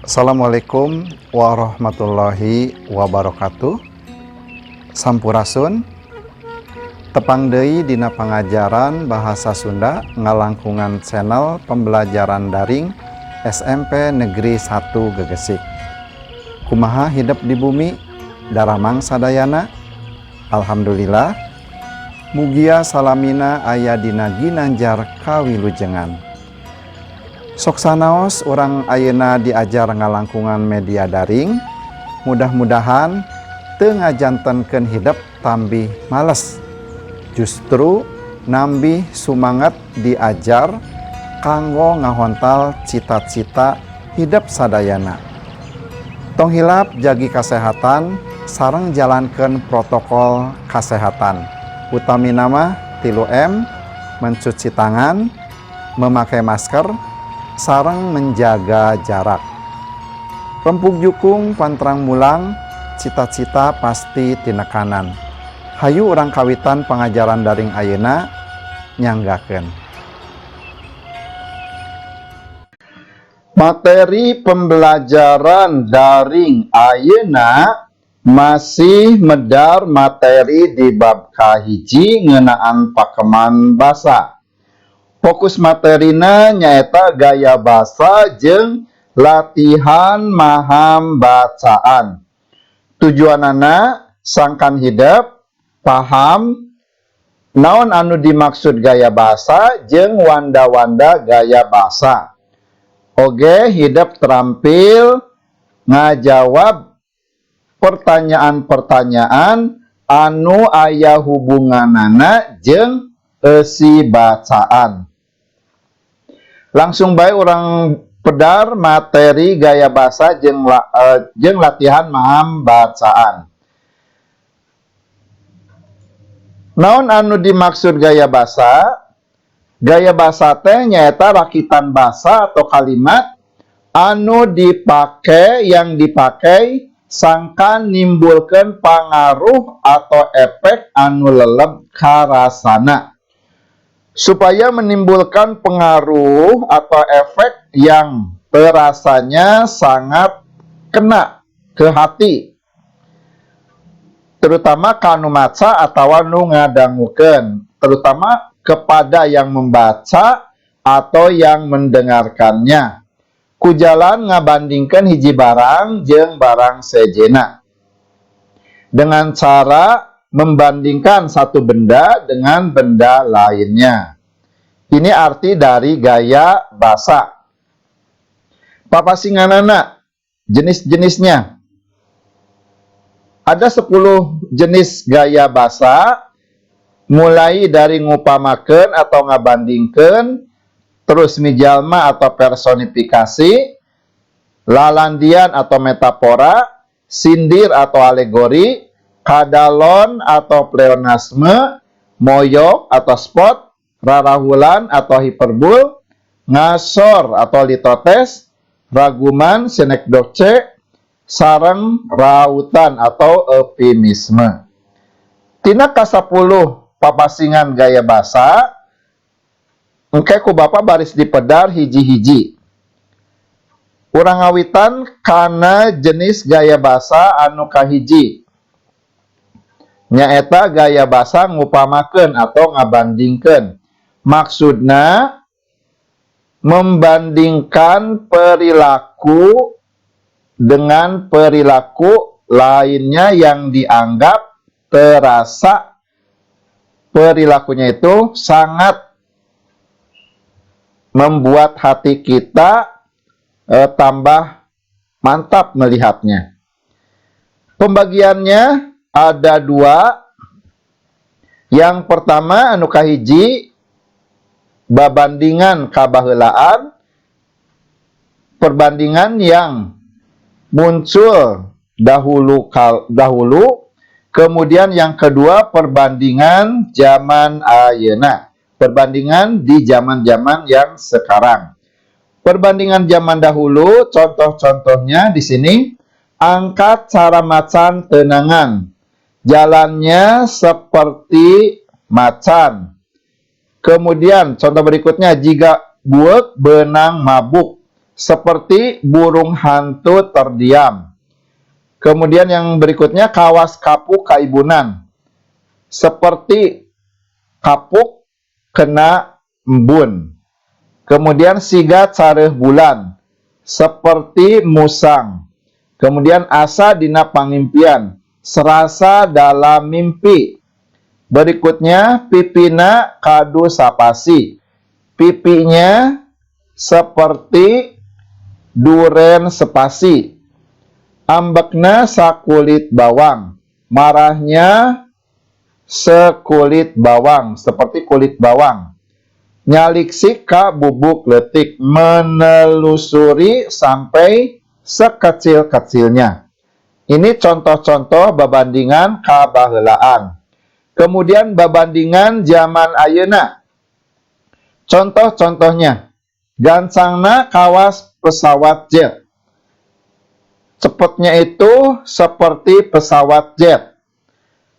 Assalamualaikum warahmatullahi wabarakatuh. Sampurasun. Tepang deui dina pangajaran bahasa Sunda ngalangkungan channel pembelajaran daring SMP Negeri 1 Gegesik. Kumaha hidup di bumi daramang sadayana? Alhamdulillah. Mugia salamina aya dina ginanjar kawilujengan. Sok sanaos urang ayeuna diajar ngalangkungan media daring, mudah-mudahan teu ngajantenkeun hidup tambih males. Justru nambih sumangat diajar kanggo ngahontal cita-cita hidup sadayana. Tong hilap jagi kasehatan sareng jalankeun protokol kasehatan. Utami nama 3M, mencuci tangan, memakai masker, sareng menjaga jarak. Rempuk jukung pantrang mulang, cita-cita pasti tinekanan. Hayu urang kawitan pengajaran daring ayeuna nyanggakeun. Materi pembelajaran daring ayeuna masih medar materi di bab kahiji ngeunaan pakeman basa. Fokus materina nyaeta gaya basa jeung latihan maham bacaan. Tujuanana sangkan hidup, paham naon anu dimaksud gaya basa jeung wanda-wanda gaya basa. Oge hidup terampil ngajawab pertanyaan-pertanyaan anu aya hubunganana jeung eusi bacaan. Langsung bae urang pedar materi gaya basa jeung latihan maham bacaan. Naon anu dimaksud gaya basa? Gaya basa teh nyaeta rakitan basa atau kalimat anu yang dipakai sangkan nimbulkeun pangaruh atau efek anu leleb karasana. Supaya menimbulkan pengaruh atau efek yang terasanya sangat kena ke hati, terutama kanu maca atau nu ngadangukeun, terutama kepada yang membaca atau yang mendengarkannya. Kujalan ngabandingkeun hiji barang jeung barang sejena dengan cara membandingkan satu benda dengan benda lainnya. Ini arti dari gaya basa. Papasinganana, jenis-jenisnya. Ada 10 jenis gaya basa, mulai dari ngupamakeun atau ngabandingkeun, terus mijalma atau personifikasi, lalandian atau metafora, sindir atau alegori, kadalon atau pleonasme, moyok atau spot, rarahulan atau hiperbol, ngasor atau litotes, raguman, sinekdoce, sareng rautan atau eufemisme. Tina ka-10 papasingan gaya basa, engke ku Bapak baris dipedar hiji-hiji. Urang ngawitan kana jenis gaya basa anu kahiji. Nyaeta gaya basa ngupamakeun atau ngabandingkeun. Maksudna membandingkan perilaku dengan perilaku lainnya yang dianggap terasa perilakunya itu sangat membuat hati kita tambah mantap melihatnya. Pembagiannya ada 2. Yang pertama anu kahiji babandingan kabaheulaan, perbandingan yang muncul dahulu, kemudian yang kedua perbandingan zaman ayeuna, perbandingan di zaman-zaman yang sekarang. Perbandingan zaman dahulu, contoh-contohnya di sini, angkat cara macan tenangan, jalannya seperti macan. Kemudian contoh berikutnya, jika buek benang mabuk, seperti burung hantu terdiam. Kemudian yang berikutnya kawas kapuk kaibunan, seperti kapuk kena embun. Kemudian sigat sareh bulan, seperti musang. Kemudian asa dina pangimpian, serasa dalam mimpi. Berikutnya pipina kadu sapasi, pipinya seperti duren sepasi. Ambekna sakulit bawang, marahnya sekulit bawang, seperti kulit bawang. Nyaliksi ka bubuk letik, menelusuri sampai sekecil-kecilnya. Ini contoh-contoh babandingan kabahelaan. Kemudian babandingan zaman ayeuna. Contoh-contohnya, gansangna kawas pesawat jet. Cepatnya itu seperti pesawat jet.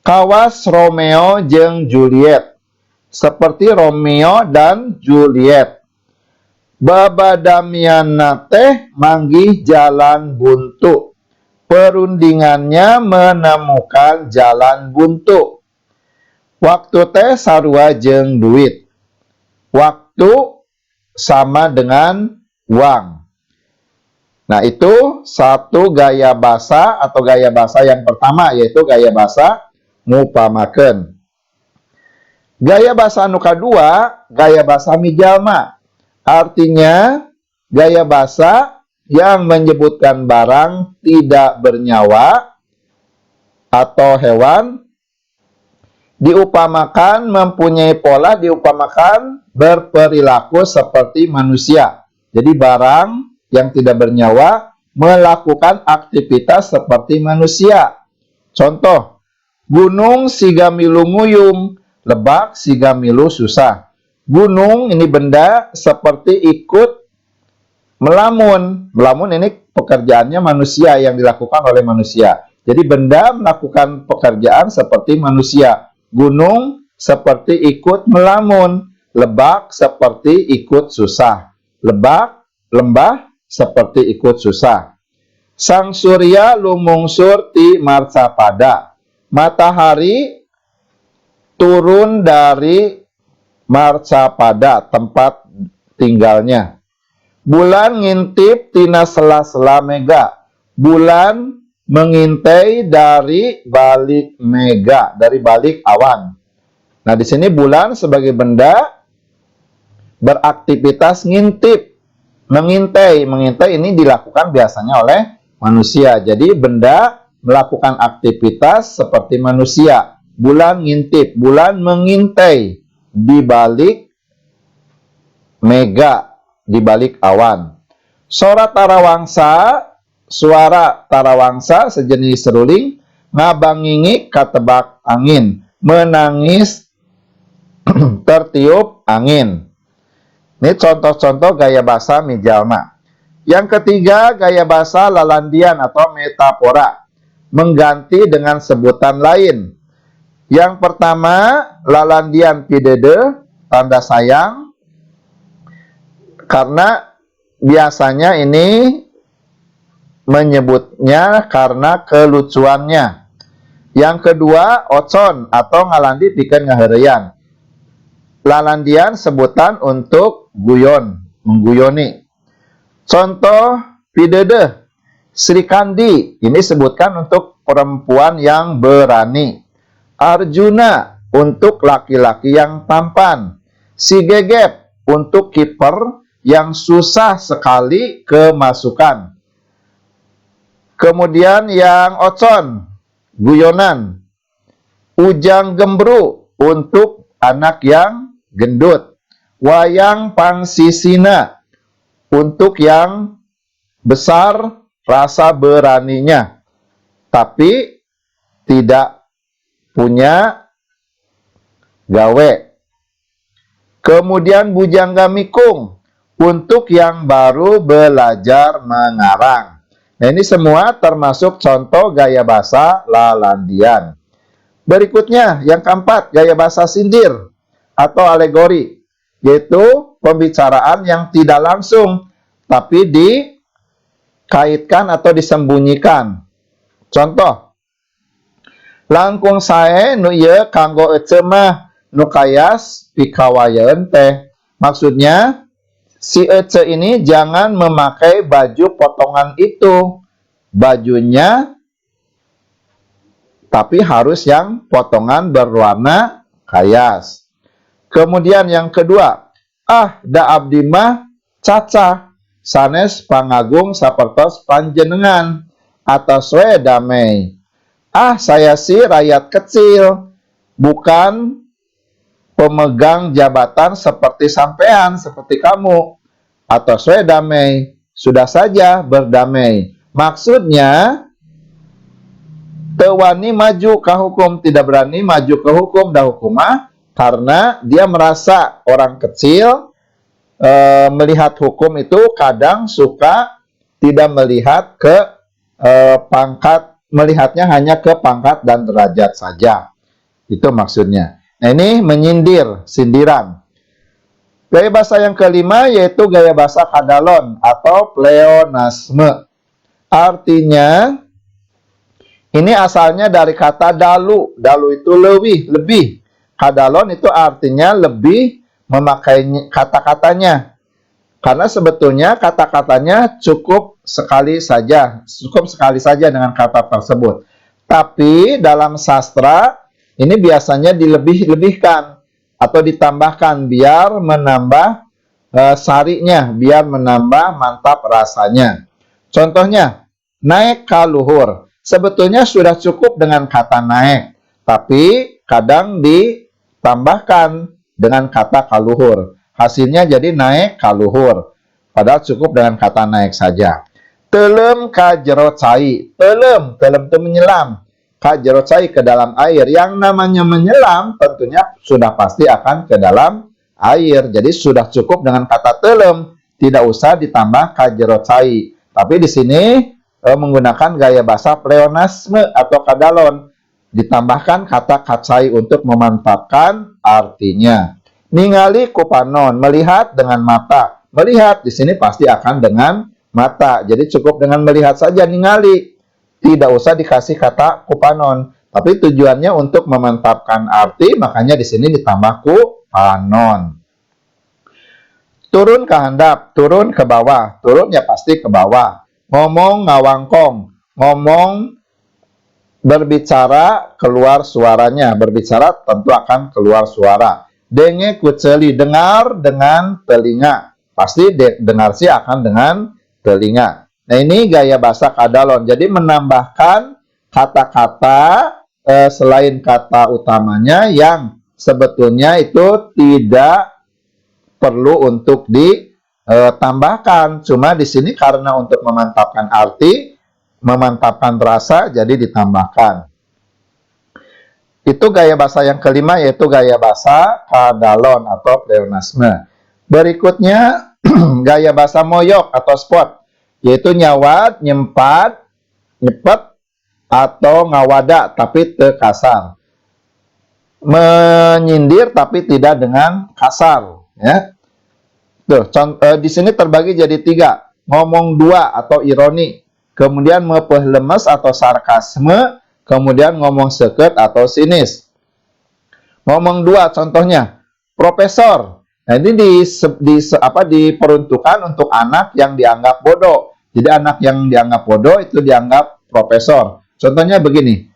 Kawas Romeo jeung Juliet, seperti Romeo dan Juliet. Babadamianna teh manggih jalan buntu, perundingannya menemukan jalan buntu. Waktu teh sarua jeung duit, waktu sama dengan uang. Nah, itu satu gaya basa atau gaya basa yang pertama, yaitu gaya basa ngupamakeun. Gaya basa anu kadua, gaya basa mijalma. Artinya, gaya basa yang menyebutkan barang tidak bernyawa atau hewan, diupamakan mempunyai pola, diupamakan berperilaku seperti manusia. Jadi barang yang tidak bernyawa melakukan aktivitas seperti manusia. Contoh, gunung siga milu nguyum, lebak siga milu susah. Gunung ini benda seperti ikut melamun. Melamun ini pekerjaannya manusia, yang dilakukan oleh manusia. Jadi benda melakukan pekerjaan seperti manusia. Gunung seperti ikut melamun. Lebak seperti ikut susah. Lembah seperti ikut susah. Sang surya lumungsur ti marcapada. Matahari turun dari marcapada, tempat tinggalnya. Bulan ngintip tina sela-sela mega. Bulan mengintai dari balik mega, dari balik awan. Nah, di sini bulan sebagai benda beraktivitas ngintip, mengintai. Mengintai ini dilakukan biasanya oleh manusia. Jadi benda melakukan aktivitas seperti manusia. Bulan ngintip, bulan mengintai di balik mega, di balik awan. Suara tarawangsa sejenis seruling, ngabangingik katebak angin, menangis tertiup angin. Ini contoh-contoh gaya basa mijalma. Yang ketiga, gaya basa lalandian atau metafora, mengganti dengan sebutan lain. Yang pertama, lalandian pidede, tanda sayang, karena biasanya ini menyebutnya karena kelucuannya. Yang kedua, ocon atau ngalandi pikeun ngaheureyan. Lalandian sebutan untuk guyon, mengguyoni. Contoh pidede, Sri Kandi, ini sebutkan untuk perempuan yang berani. Arjuna untuk laki-laki yang tampan. Si Gegep untuk kiper yang susah sekali kemasukan. Kemudian yang ocon, guyonan. Ujang Gembru untuk anak yang gendut. Wayang Pangsisina untuk yang besar rasa beraninya, tapi tidak punya gawe. Kemudian Bujangga Mikung untuk yang baru belajar mengarang. Nah, ini semua termasuk contoh gaya basa lalandian. Berikutnya, yang keempat, gaya basa sindir atau alegori, yaitu pembicaraan yang tidak langsung, tapi dikaitkan atau disembunyikan. Contoh, langkung sae nu ieu kanggo ece mah nu kayas pikawayeun teh. Maksudnya si ece ini jangan memakai baju potongan itu. Bajunya tapi harus yang potongan berwarna kayas. Kemudian yang kedua, da abdi mah caca sanes pangagung sapertos panjenengan atos we damai. Saya sih rakyat kecil, bukan pemegang jabatan seperti sampean, seperti kamu. Atos we damai, sudah saja berdamai. Maksudnya teu wani maju ke hukum, tidak berani maju ke hukum dah hukumah, karena dia merasa orang kecil melihat hukum itu kadang suka tidak melihat ke pangkat, melihatnya hanya ke pangkat dan derajat saja. Itu maksudnya. Nah, ini menyindir, sindiran. Gaya bahasa yang kelima yaitu gaya bahasa kadalon atau pleonasme. Artinya ini asalnya dari kata dalu. Dalu itu lebih. Kadalon itu artinya lebih memakai kata-katanya. Karena sebetulnya kata-katanya cukup sekali saja dengan kata tersebut. Tapi dalam sastra ini biasanya dilebih-lebihkan atau ditambahkan biar menambah sarinya, biar menambah mantap rasanya. Contohnya, naik ka luhur. Sebetulnya sudah cukup dengan kata naik, tapi kadang ditambahkan dengan kata kaluhur. Hasilnya jadi naik kaluhur. Padahal cukup dengan kata naik saja. Telem ka jero cai. Telem itu menyelam. Ka jero cai ke dalam air. Yang namanya menyelam tentunya sudah pasti akan ke dalam air. Jadi sudah cukup dengan kata telem. Tidak usah ditambah ka jero cai. Tapi di sini menggunakan gaya bahasa pleonasme atau kadalon. Ditambahkan kata kacai untuk memantapkan artinya. Ningali kupanon, melihat dengan mata. Melihat di sini pasti akan dengan mata. Jadi cukup dengan melihat saja ningali. Tidak usah dikasih kata kupanon. Tapi tujuannya untuk memantapkan arti, makanya di sini ditambah kupanon. Turun ke handap, turun ke bawah. Turun ya pasti ke bawah. Ngomong ngawangkong, ngomong berbicara keluar suaranya, berbicara tentu akan keluar suara. Denge kuceli, dengar dengan telinga, pasti dengar sih akan dengan telinga. Nah ini gaya bahasa kadalon, jadi menambahkan kata-kata selain kata utamanya yang sebetulnya itu tidak perlu untuk ditambahkan. Cuma di sini karena untuk memantapkan arti, memantapkan rasa, jadi ditambahkan. Itu gaya bahasa yang kelima, yaitu gaya bahasa kadalon atau pleonasme. Berikutnya gaya bahasa moyok atau spot, yaitu nyawat, nyempat, nyepet, atau ngawada tapi teu kasar. Menyindir tapi tidak dengan kasar, ya. Tuh, di sini terbagi jadi 3. Ngomong dua atau ironi, kemudian mepeh lemes atau sarkasme, kemudian ngomong seket atau sinis. Ngomong dua contohnya, profesor. Nah, ini diperuntukkan untuk anak yang dianggap bodoh. Jadi anak yang dianggap bodoh itu dianggap profesor. Contohnya begini,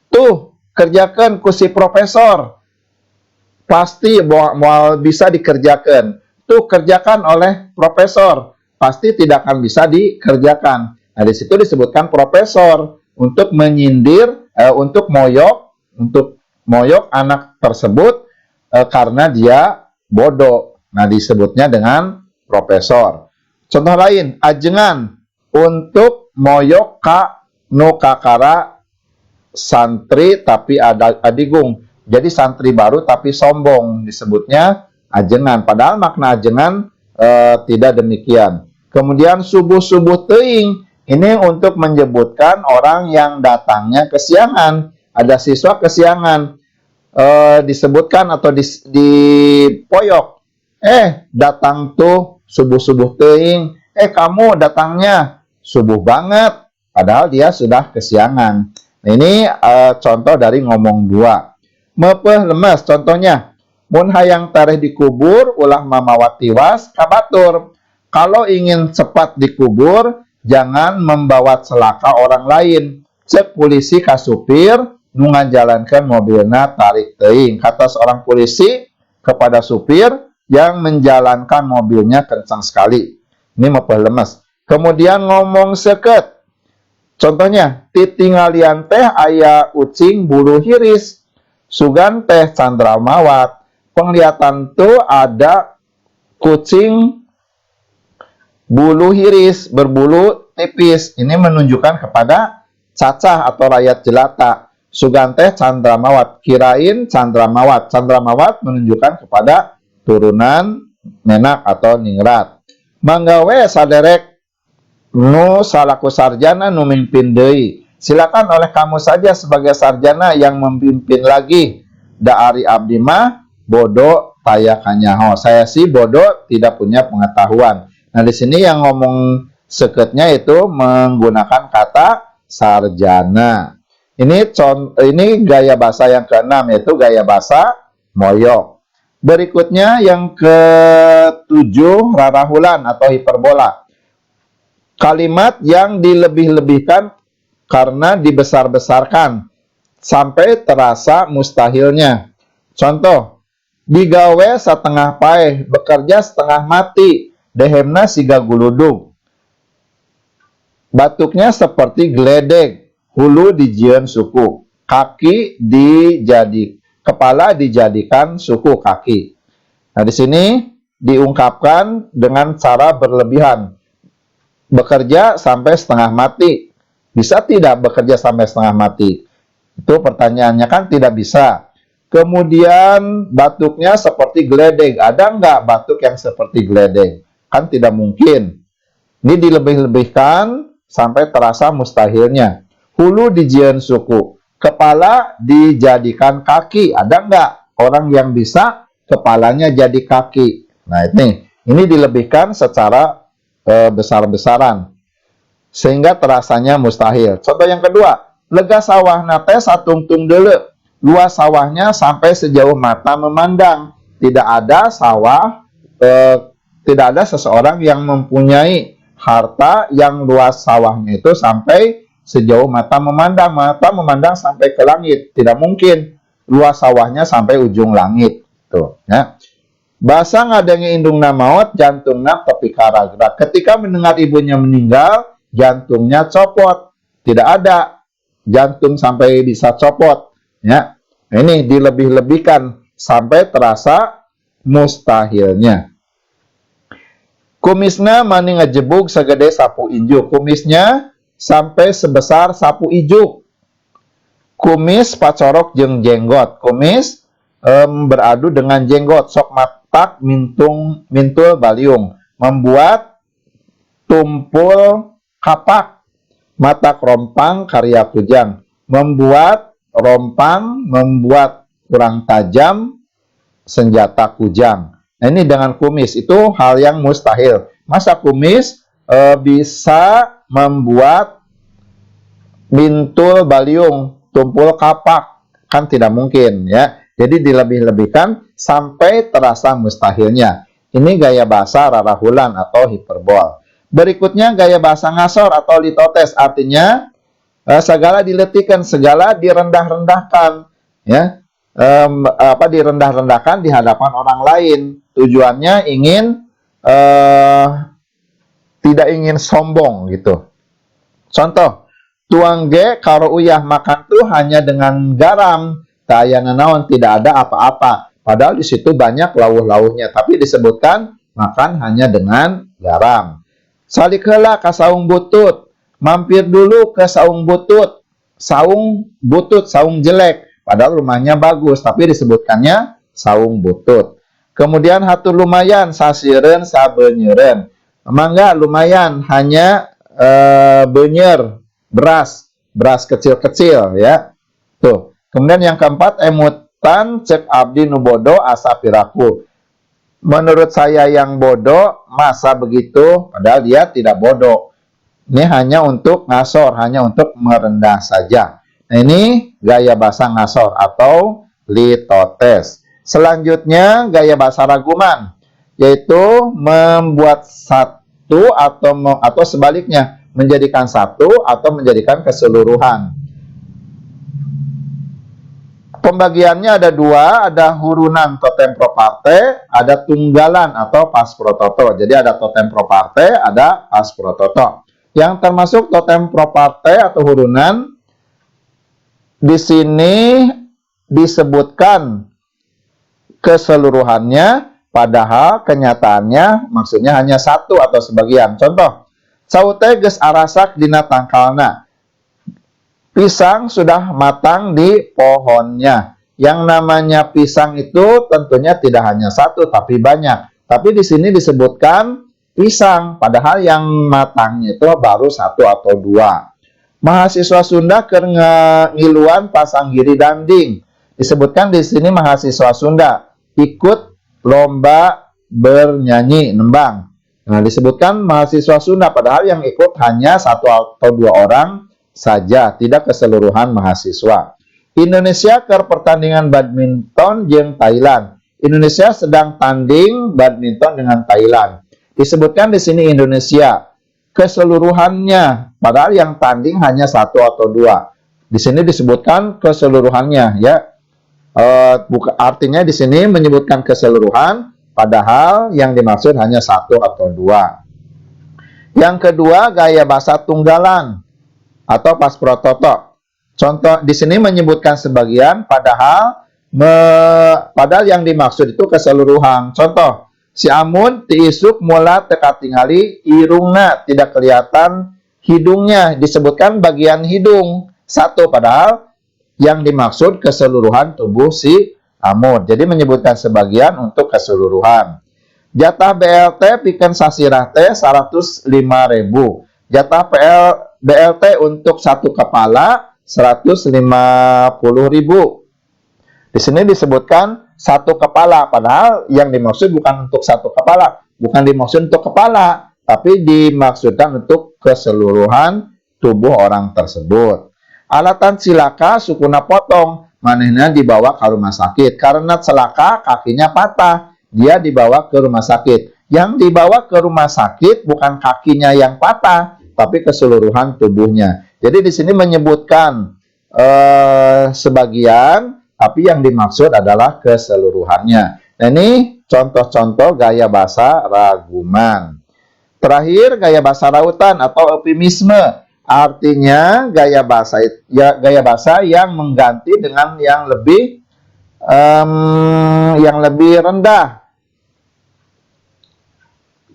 tuh kerjakan ku si profesor, pasti mau bisa dikerjakan. Tuh kerjakan oleh profesor, pasti tidak akan bisa dikerjakan. Nah di situ disebutkan profesor untuk menyindir, untuk moyok anak tersebut karena dia bodoh. Nah disebutnya dengan profesor. Contoh lain, ajengan untuk moyok ka nu kakara santri tapi adigung. Jadi santri baru tapi sombong, disebutnya ajengan. Padahal makna ajengan tidak demikian. Kemudian subuh-subuh teuing, ini untuk menyebutkan orang yang datangnya kesiangan. Ada siswa kesiangan, disebutkan atau dipoyok. Datang tuh subuh-subuh teuing, kamu datangnya subuh banget, padahal dia sudah kesiangan. Nah, ini contoh dari ngomong dua. Mepeh lemes, contohnya, mun hayang tareh dikubur, ulah mamawat tiwas, kabatur. Kalau ingin cepat dikubur, jangan membawa celaka orang lain. Cek polisi ka supir, nu ngajalankan mobilna tarik teuing. Kata seorang polisi kepada supir yang menjalankan mobilnya kencang sekali. Ini mepeh lemes. Kemudian ngomong seket. Contohnya, titingalian teh aya ucing bulu hiris. Sugan teh candramawat. Penglihatan tuh ada kucing bulu hiris, berbulu tipis. Ini menunjukkan kepada cacah atau rakyat jelata. Sugante candramawat, kirain candramawat. Candramawat menunjukkan kepada turunan menak atau ningrat. Manggawe saderek nu salaku sarjana nu mimpin deui. Silakan oleh kamu saja sebagai sarjana yang memimpin lagi. Daari abdi mah bodoh taya kanyaho. Saya sih bodoh, tidak punya pengetahuan. Nah, di sini yang ngomong seketnya itu menggunakan kata sarjana. Ini gaya bahasa yang keenam, yaitu gaya bahasa moyok. Berikutnya yang ketujuh, rarahulan atau hiperbola. Kalimat yang dilebih-lebihkan karena dibesar-besarkan sampai terasa mustahilnya. Contoh, digawe setengah paeh, bekerja setengah mati. Dehemna siga guludug. Batuknya seperti geledek. Hulu dijieun suku. Kepala dijadikan suku kaki. Nah, di sini diungkapkan dengan cara berlebihan. Bekerja sampai setengah mati. Bisa tidak bekerja sampai setengah mati? Itu pertanyaannya kan tidak bisa. Kemudian batuknya seperti geledek. Ada nggak batuk yang seperti geledek? Kan tidak mungkin. Ini dilebih-lebihkan sampai terasa mustahilnya. Hulu dijieun suku. Kepala dijadikan kaki. Ada nggak orang yang bisa kepalanya jadi kaki? Nah, ini dilebihkan secara besar-besaran. Sehingga terasanya mustahil. Contoh yang kedua. Lega sawah nate satungtung deuleu. Luas sawahnya sampai sejauh mata memandang. Tidak ada sawah tidak ada seseorang yang mempunyai harta yang luas sawahnya itu sampai sejauh mata memandang sampai ke langit. Tidak mungkin luas sawahnya sampai ujung langit. Tuh, ya. Basa ngadengi indungna maot, jantungna tepi karagerak. Ketika mendengar ibunya meninggal, jantungnya copot. Tidak ada jantung sampai bisa copot. Ya, ini dilebih-lebihkan sampai terasa mustahilnya. Kumisna mani ngejebug segede sapu ijuk. Kumisnya sampai sebesar sapu ijuk. Kumis pacorok jeung jenggot. Kumis beradu dengan jenggot. Sok matak mintul baliung. Membuat tumpul kapak. Matak rompang karya kujang. Membuat rompang, membuat kurang tajam senjata kujang. Nah, ini dengan kumis itu hal yang mustahil. Masa kumis bisa membuat mintul baliung, tumpul kapak? Kan tidak mungkin, ya. Jadi dilebih-lebihkan sampai terasa mustahilnya. Ini gaya bahasa rarahulan atau hiperbol. Berikutnya gaya bahasa ngasor atau litotes, artinya segala diletikan, segala direndah-rendahkan, ya. Direndah-rendahkan di hadapan orang lain. Tujuannya tidak ingin sombong gitu. Contoh, tuang ge karo uyah makan tuh hanya dengan garam, taya nanaon, tidak ada apa-apa. Padahal di situ banyak lawuh-lawuhnya, tapi disebutkan makan hanya dengan garam. Salik heula ka saung butut, mampir dulu ke saung butut. Saung butut, saung jelek. Padahal rumahnya bagus, tapi disebutkannya saung butut. Kemudian hatur lumayan, sasireun sabeunyereun. Mangga lumayan, hanya beunyer, beras kecil-kecil, ya. Tuh. Kemudian yang keempat, emutan cek abdi nu bodo asa piraku. Menurut saya yang bodoh, masa begitu? Padahal dia tidak bodoh. Ini hanya untuk ngasor, hanya untuk merendah saja. Nah, ini gaya bahasa ngasor atau litotes. Selanjutnya, gaya bahasa raguman, yaitu membuat satu atau sebaliknya, menjadikan satu atau menjadikan keseluruhan. Pembagiannya ada dua, ada hurunan totem proparte, ada tunggalan atau pas prototo. Jadi ada totem proparte, ada pas prototo. Yang termasuk totem proparte atau hurunan, di sini disebutkan keseluruhannya, padahal kenyataannya maksudnya hanya satu atau sebagian. Contoh, saute geus arasak dina tangkalna. Pisang sudah matang di pohonnya. Yang namanya pisang itu tentunya tidak hanya satu, tapi banyak. Tapi di sini disebutkan pisang, padahal yang matangnya itu baru satu atau dua. Mahasiswa Sunda keur ngiluan pasanggiri danding. Disebutkan di sini mahasiswa Sunda ikut lomba bernyanyi nembang. Nah, disebutkan mahasiswa Sunda, padahal yang ikut hanya satu atau dua orang saja, tidak keseluruhan mahasiswa. Indonesia ke pertandingan badminton jeung Thailand. Indonesia sedang tanding badminton dengan Thailand. Disebutkan di sini Indonesia keseluruhannya, padahal yang tanding hanya satu atau dua. Di sini disebutkan keseluruhannya, ya. Artinya di sini menyebutkan keseluruhan, padahal yang dimaksud hanya satu atau dua. Yang kedua, gaya bahasa tunggalan atau pas prototo. Contoh di sini menyebutkan sebagian, padahal yang dimaksud itu keseluruhan. Contoh, si Amun tiisuk mula teka tingali irungna, tidak kelihatan hidungnya. Disebutkan bagian hidung satu, padahal yang dimaksud keseluruhan tubuh si Amun. Jadi menyebutkan sebagian untuk keseluruhan. Jatah BLT pikeun sasirah teh 105.000. Jatah BLT untuk satu kepala 150.000. Di sini disebutkan satu kepala, padahal yang dimaksud bukan untuk satu kepala, bukan dimaksud untuk kepala, tapi dimaksudkan untuk keseluruhan tubuh orang tersebut. Alatan silaka sukuna potong, manehna dibawa ke rumah sakit. Karena celaka kakinya patah, dia dibawa ke rumah sakit. Yang dibawa ke rumah sakit bukan kakinya yang patah, tapi keseluruhan tubuhnya. Jadi di sini menyebutkan sebagian, tapi yang dimaksud adalah keseluruhannya. Nah, ini contoh-contoh gaya bahasa raguman. Terakhir, gaya bahasa rautan atau eufemisme. Artinya gaya bahasa yang mengganti dengan yang lebih rendah,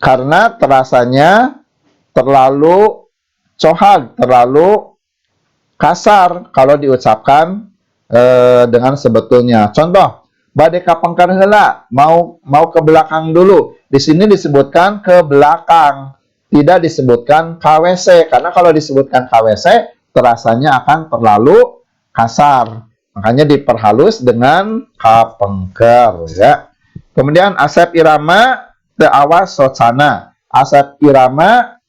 karena terasanya terlalu cohag, terlalu kasar kalau diucapkan dengan sebetulnya. Contoh, bade kapengker heula, mau ke belakang dulu. Di sini disebutkan ke belakang, tidak disebutkan KWC, karena kalau disebutkan KWC terasanya akan terlalu kasar. Makanya diperhalus dengan kapengker, ya. Kemudian asep irama teu awas socana. Asep irama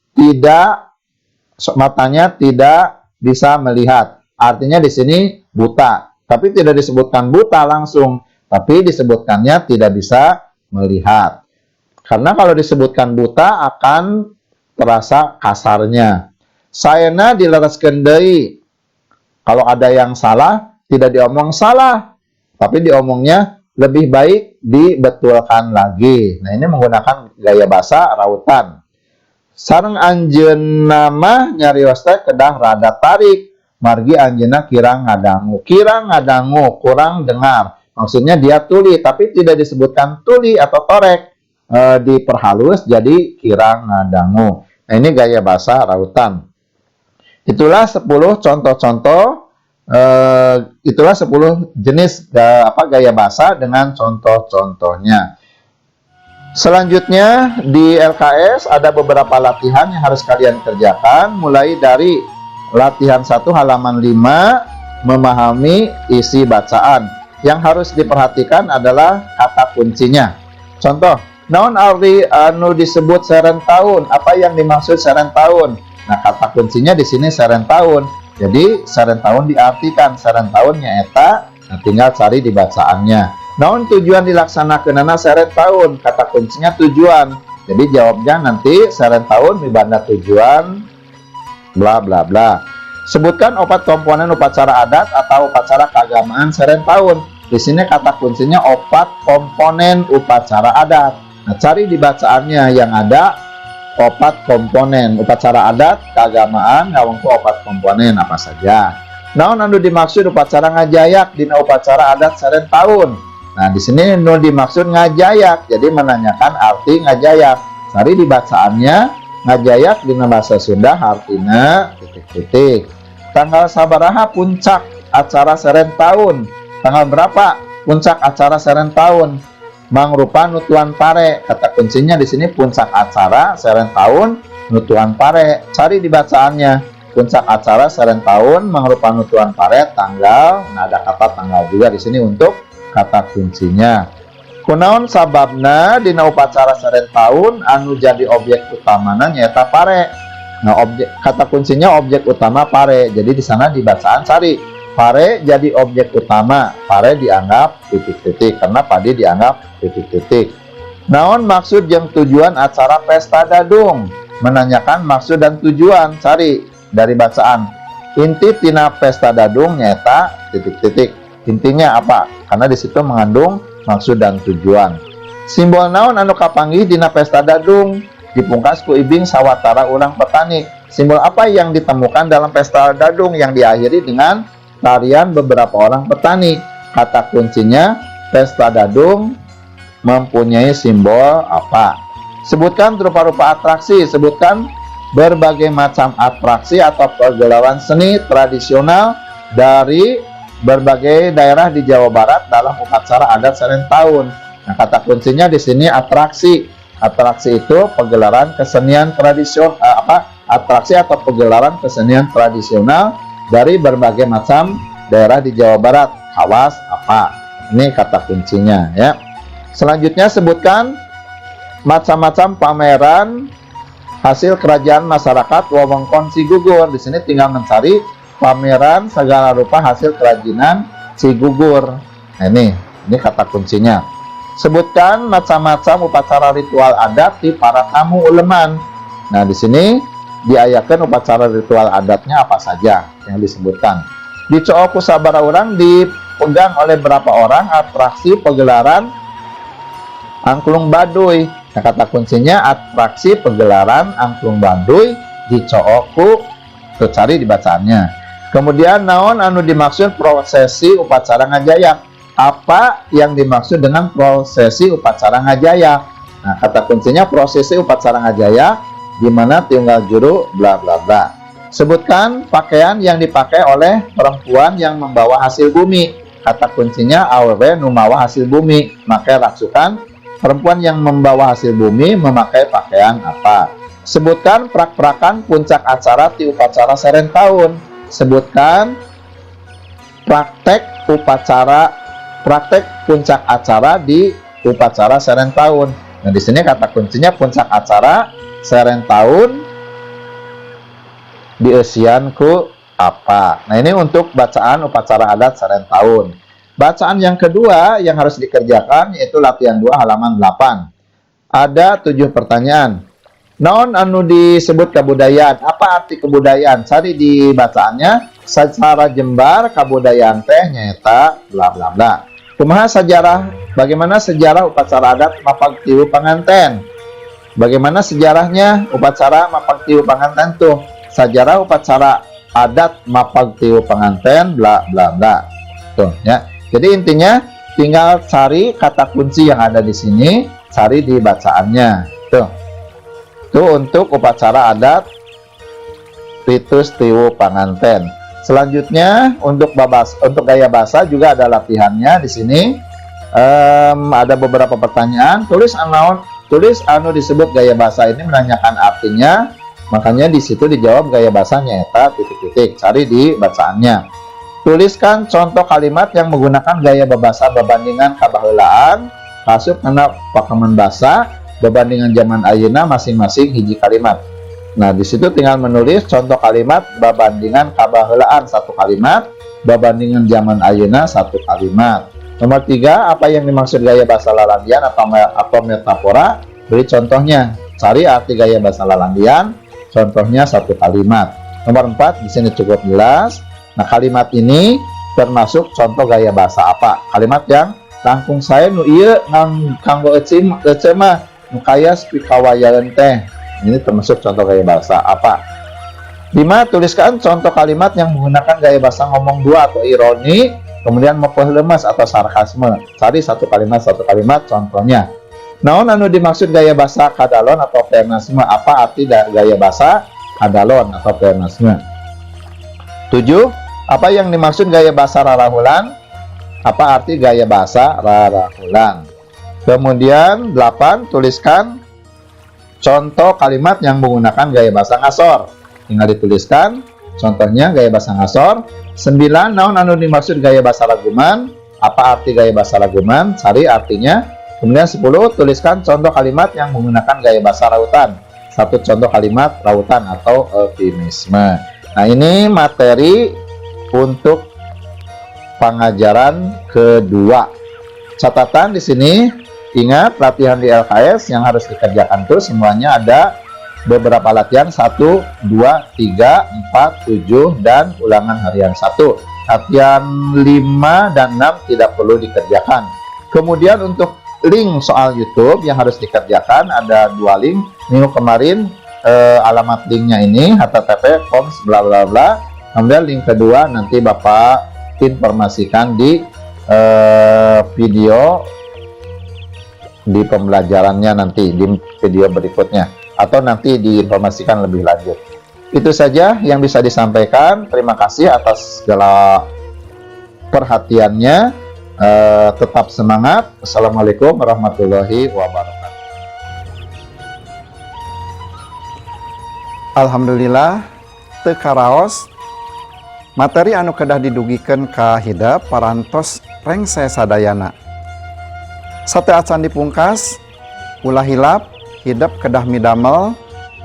matanya tidak bisa melihat. Artinya di sini buta. Tapi tidak disebutkan buta langsung, tapi disebutkannya tidak bisa melihat. Karena kalau disebutkan buta akan terasa kasarnya. Saena dilereskeun deui. Kalau ada yang salah, tidak diomong salah, tapi diomongnya lebih baik dibetulkan lagi. Nah, ini menggunakan gaya bahasa rautan. Sareng anjeunna mah nyarios teh kedah rada tarik, margi anjeunna kirang ngadangu. Kirang ngadangu, kurang dengar. Maksudnya dia tuli, tapi tidak disebutkan tuli atau torek. Diperhalus jadi kirang ngadangu. Nah, ini gaya bahasa rautan. Itulah 10 contoh-contoh. Itulah 10 jenis gaya bahasa dengan contoh-contohnya. Selanjutnya di LKS ada beberapa latihan yang harus kalian kerjakan, mulai dari latihan 1 halaman 5, memahami isi bacaan. Yang harus diperhatikan adalah kata kuncinya. Contoh, naon arti anu disebut serentaun? Apa yang dimaksud serentaun? Nah, kata kuncinya di sini serentaun. Jadi serentaun diartikan serentaunnya eta, nah tinggal cari di bacaannya. Naon tujuan dilaksanakeunana serentaun? Kata kuncinya tujuan. Jadi jawabnya nanti serentaun mibanda tujuan bla bla bla. Sebutkan 4 komponen upacara adat atau upacara keagamaan serentaun. Di sini kata kuncinya 4 komponen upacara adat. Nah, cari di bacaannya yang ada 4 komponen upacara adat keagamaan ngawengku 4 komponen apa saja. Naon anu dimaksud upacara ngajayak dina upacara adat serentaun? Nah, di sini nu dimaksud ngajayak. Jadi menanyakan arti ngajayak. Cari di bacaannya ngajayak dina bahasa Sunda artina titik-titik. Tanggal sabaraha puncak acara serentaun? Tanggal berapa puncak acara serentaun? Mangrupa nutuan pare. Kata kuncinya di sini puncak acara serentaun nutuan pare. Cari di bacaannya. Puncak acara serentaun mangrupa nutuan pare tanggal. Nah, ada kata tanggal juga di sini untuk kata kuncinya. Kunaon sababna dina upacara serentaun anu jadi objek utamana nyaeta pare. Nah, kata kuncinya objek utama pare. Jadi di sana di bacaan cari pare jadi objek utama, pare dianggap titik-titik karena padi dianggap titik-titik. Naon maksud yang tujuan acara pesta dadung? Menanyakan maksud dan tujuan, cari dari bacaan. Inti tina pesta dadung nyata titik-titik. Intinya apa? Karena di situ mengandung maksud dan tujuan. Simbol naon anu kapanggih dina pesta dadung? Dipungkas ku ibing sawatara urang petani. Simbol apa yang ditemukan dalam pesta dadung yang diakhiri dengan tarian beberapa orang petani? Kata kuncinya pesta dadung mempunyai simbol apa? Sebutkan rupa-rupa atraksi. Sebutkan berbagai macam atraksi atau pergelaran seni tradisional dari berbagai daerah di Jawa Barat dalam upacara adat serentaun. Nah, kata kuncinya di sini atraksi. Atraksi itu pagelaran kesenian tradisional atraksi atau pagelaran kesenian tradisional dari berbagai macam daerah di Jawa Barat. Kawas apa? Ini kata kuncinya ya. Selanjutnya sebutkan macam-macam pameran hasil kerajaan masyarakat wewengkon Cigugur. Di sini tinggal mencari pameran segala rupa hasil kerajinan Cigugur. Nah, ini kata kuncinya. Sebutkan macam-macam upacara ritual adat di para tamu uleman. Nah, di sini diayakan upacara ritual adatnya apa saja yang disebutkan. Di Cooku sabara orang dipegang oleh berapa orang atraksi pagelaran angklung baduy. Nah, kata kuncinya atraksi pagelaran angklung baduy di Cooku. Tuh, cari di bacaannya. Kemudian naon anu dimaksud prosesi upacara ngajayak? Apa yang dimaksud dengan prosesi upacara ngajayak? Nah, kata kuncinya prosesi upacara ngajayak di mana tinggal juru bla bla bla. Sebutkan pakaian yang dipakai oleh perempuan yang membawa hasil bumi. Kata kuncinya awewe nu mawa hasil bumi. Maka raksukan perempuan yang membawa hasil bumi memakai pakaian apa? Sebutkan prak-prakan puncak acara di upacara serentaun. Sebutkan praktek puncak acara di upacara serentaun. Nah, di sini kata kuncinya puncak acara serentaun dieusian ku apa. Nah, ini untuk bacaan upacara adat serentaun. Bacaan yang kedua yang harus dikerjakan yaitu latihan 2 halaman 8. Ada 7 pertanyaan. Naon anu disebut kebudayaan? Apa arti kebudayaan? Cari di bacaannya. Secara jembar kabudayaan teh nyata bla bla bla. Kumaha sejarah? Bagaimana sejarah upacara adat mapag tilu panganten? Bagaimana sejarahnya upacara mapag tilu panganten tuh? Sejarah upacara adat mapag tilu panganten bla bla bla. Tuh ya. Jadi intinya tinggal cari kata kunci yang ada di sini, cari di bacaannya. Tuh. Tuh untuk upacara adat ritus tiwu panganten. Selanjutnya untuk gaya bahasa juga ada latihannya di sini. Ada beberapa pertanyaan. Tulis anu disebut gaya bahasa ini menanyakan artinya. Makanya di situ dijawab gaya bahasanya eta titik-titik. Cari di bacaannya. Tuliskan contoh kalimat yang menggunakan gaya bahasa berbandingan kabaheulaan Masuk karena pakaman bahasa berbandingan zaman ayeuna masing-masing hiji kalimat. Nah, di situ tinggal menulis contoh kalimat berbandingan kabaheulaan satu kalimat, berbandingan zaman ayeuna satu kalimat. Nomor 3, apa yang dimaksud gaya bahasa lalandian atau metafora? Beri contohnya. Cari arti gaya bahasa lalandian, contohnya satu kalimat. Nomor 4, di sini cukup jelas. Nah, kalimat ini termasuk contoh gaya bahasa apa? Kalimat yang langkung saya nu ieu kanggo ece mah nu kaya spikawayaeun teh. Ini termasuk contoh gaya bahasa apa? 5. Tuliskan contoh kalimat yang menggunakan gaya bahasa ngomong dua atau ironi, kemudian mepeuh lemas atau sarkasme. Cari satu kalimat contohnya. Naon anu dimaksud gaya bahasa kadalon atau pleonasme? Apa arti gaya bahasa kadalon atau pleonasme? 7. Apa yang dimaksud gaya bahasa rarahulan? Apa arti gaya bahasa rarahulan? Kemudian 8, tuliskan contoh kalimat yang menggunakan gaya bahasa ngasor. Tinggal dituliskan contohnya gaya bahasa ngasor. 9, naon anu dimaksud gaya bahasa raguman? Apa arti gaya bahasa raguman? Cari artinya. Kemudian 10, tuliskan contoh kalimat yang menggunakan gaya bahasa rautan. Satu contoh kalimat rautan atau eufemisme. Nah, ini materi untuk pengajaran kedua. Catatan di sini, ingat latihan di LKS yang harus dikerjakan tuh semuanya ada beberapa latihan 1, 2, 3, 4, 7 dan ulangan harian 1. Latihan 5 dan 6 tidak perlu dikerjakan. Kemudian untuk link soal YouTube yang harus dikerjakan ada 2 link. Minggu kemarin alamat linknya ini http://coms bla bla bla. Kemudian link kedua nanti Bapak informasikan di video di pembelajarannya nanti di video berikutnya atau nanti diinformasikan lebih lanjut. Itu saja yang bisa disampaikan. Terima kasih atas segala perhatiannya. Tetap semangat. Assalamualaikum warahmatullahi wabarakatuh. Alhamdulillah teu karaos materi anu kedah didugikeun ka hidep parantos rengse sadayana. Sate acan dipungkas ulah hilap hidep kedah midamel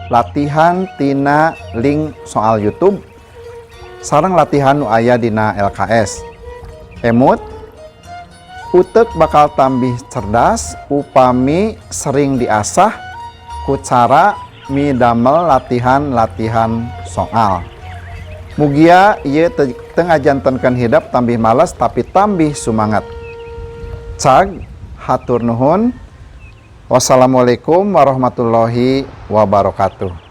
latihan tina link soal YouTube sareng latihan nu aya dina LKS. Emut utek bakal tambih cerdas upami sering diasah ku cara midamel latihan-latihan soal. Mugia ieu teu ngajantenkeun hidep tambih males tapi tambih semangat. Cag hatur nuhun. Wassalamualaikum warahmatullahi wabarakatuh.